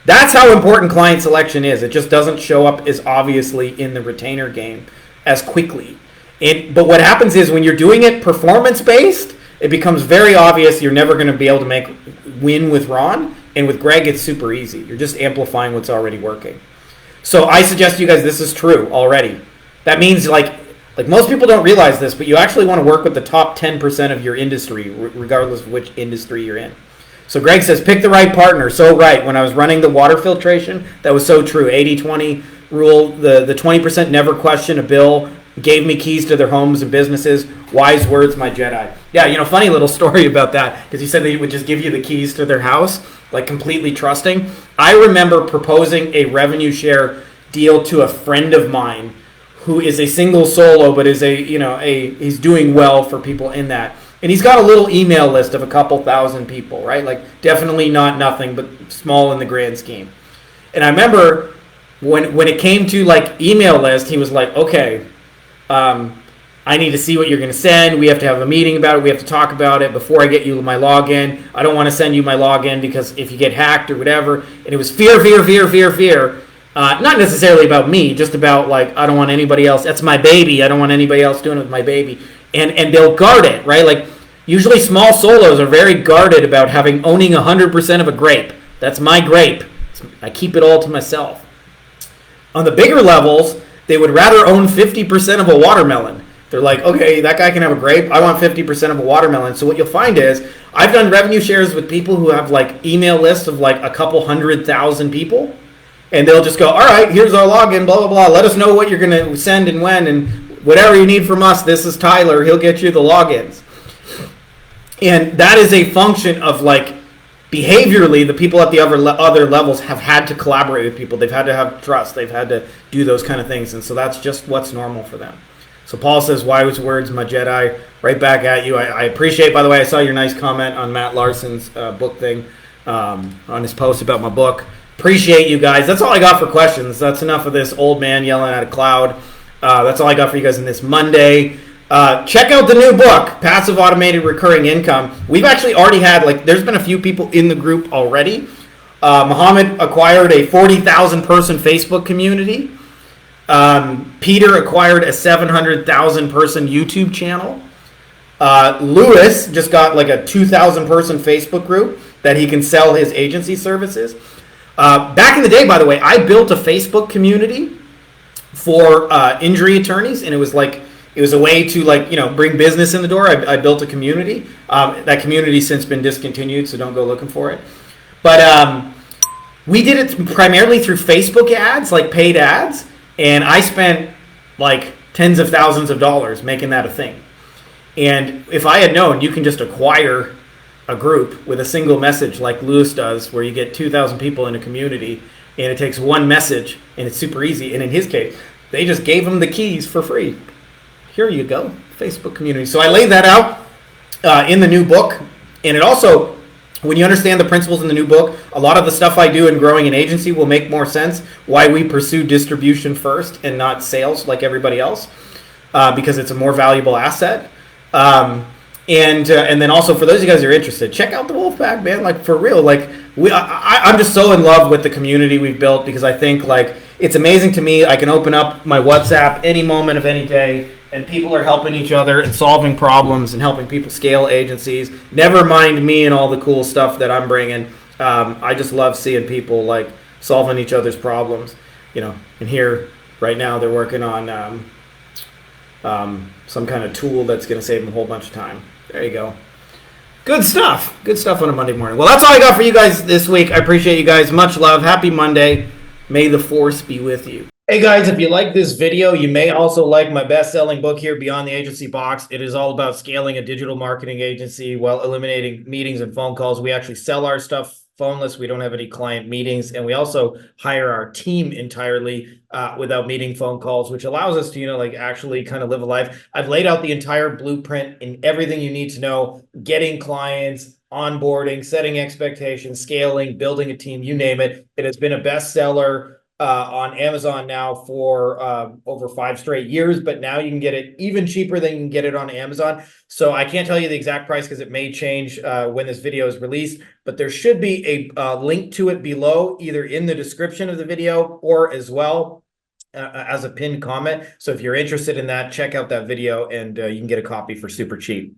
That's how important client selection is. It just doesn't show up as obviously in the retainer game as quickly. But what happens is when you're doing it performance-based, it becomes very obvious you're never going to be able to win with Ron. And with Greg, it's super easy. You're just amplifying what's already working. So I suggest to you guys this is true already. That means like most people don't realize this, but you actually want to work with the top 10% of your industry, regardless of which industry you're in. So Greg says, pick the right partner. So right, when I was running the water filtration, that was so true. 80-20 rule, the 20% never question a bill, gave me keys to their homes and businesses. Wise words, my Jedi. Yeah, funny little story about that, because he said they would just give you the keys to their house, like completely trusting. I remember proposing a revenue share deal to a friend of mine who is a single solo, but is he's doing well for people in that. And he's got a little email list of a couple thousand people, right? Like definitely not nothing, but small in the grand scheme. And I remember when it came to like email list, he was like, okay, I need to see what you're going to send. We have to have a meeting about it. We have to talk about it before I get you my login. I don't want to send you my login because if you get hacked or whatever. And it was fear. Not necessarily about me, just about like, I don't want anybody else. That's my baby. I don't want anybody else doing it with my baby. And they'll guard it, right? Like usually small solos are very guarded about owning 100% of a grape. That's my grape. I keep it all to myself. On the bigger levels, they would rather own 50% of a watermelon. They're like, okay, that guy can have a grape. I want 50% of a watermelon. So what you'll find is I've done revenue shares with people who have like email lists of like a couple 100,000 people. And they'll just go, all right, here's our login, blah, blah, blah. Let us know what you're going to send and when. And whatever you need from us, this is Tyler. He'll get you the logins. And that is a function of like behaviorally, the people at the other levels have had to collaborate with people. They've had to have trust. They've had to do those kind of things. And so that's just what's normal for them. So Paul says, wise words, my Jedi. Right back at you. I appreciate, by the way, I saw your nice comment on Matt Larson's book thing, on his post about my book. Appreciate you guys. That's all I got for questions. That's enough of this old man yelling at a cloud. That's all I got for you guys in this Monday. Check out the new book, Passive Automated Recurring Income. We've actually already had, there's been a few people in the group already. Muhammad acquired a 40,000 person Facebook community. Peter acquired a 700,000 person YouTube channel. Lewis just got like a 2,000 person Facebook group that he can sell his agency services. Back in the day, by the way, I built a Facebook community for injury attorneys, and it was a way to bring business in the door. I built a community. That community's since been discontinued, so don't go looking for it. But we did it primarily through Facebook ads, like paid ads, and I spent like tens of thousands of dollars making that a thing. And if I had known you can just acquire a group with a single message like Lewis does, where you get 2,000 people in a community, and it takes one message, and it's super easy. And in his case, they just gave him the keys for free. Here you go, Facebook community. So I laid that out in the new book. And it also, when you understand the principles in the new book, a lot of the stuff I do in growing an agency will make more sense. Why we pursue distribution first and not sales like everybody else, because it's a more valuable asset. And then also for those of you guys who are interested, check out the Wolfpack, man. Like for real, like I'm just so in love with the community we've built, because I think like it's amazing to me. I can open up my WhatsApp any moment of any day and people are helping each other and solving problems and helping people scale agencies. Never mind me and all the cool stuff that I'm bringing. I just love seeing people like solving each other's problems, you know. And here right now they're working on some kind of tool that's going to save them a whole bunch of time. There you go. Good stuff. Good stuff on a Monday morning. Well, that's all I got for you guys this week. I appreciate you guys. Much love. Happy Monday. May the force be with you. Hey guys, if you like this video, you may also like my best-selling book here, Beyond the Agency Box. It is all about scaling a digital marketing agency while eliminating meetings and phone calls. We actually sell our stuff phoneless. We don't have any client meetings, and we also hire our team entirely without meeting phone calls, which allows us to, you know, like actually kind of live a life. I've laid out the entire blueprint in everything you need to know, getting clients, onboarding, setting expectations, scaling, building a team, you name it. It has been a bestseller on Amazon now for over 5 straight years, but now you can get it even cheaper than you can get it on Amazon. So I can't tell you the exact price because it may change when this video is released, but there should be a link to it below, either in the description of the video or as well as a pinned comment. So if you're interested in that, check out that video and you can get a copy for super cheap.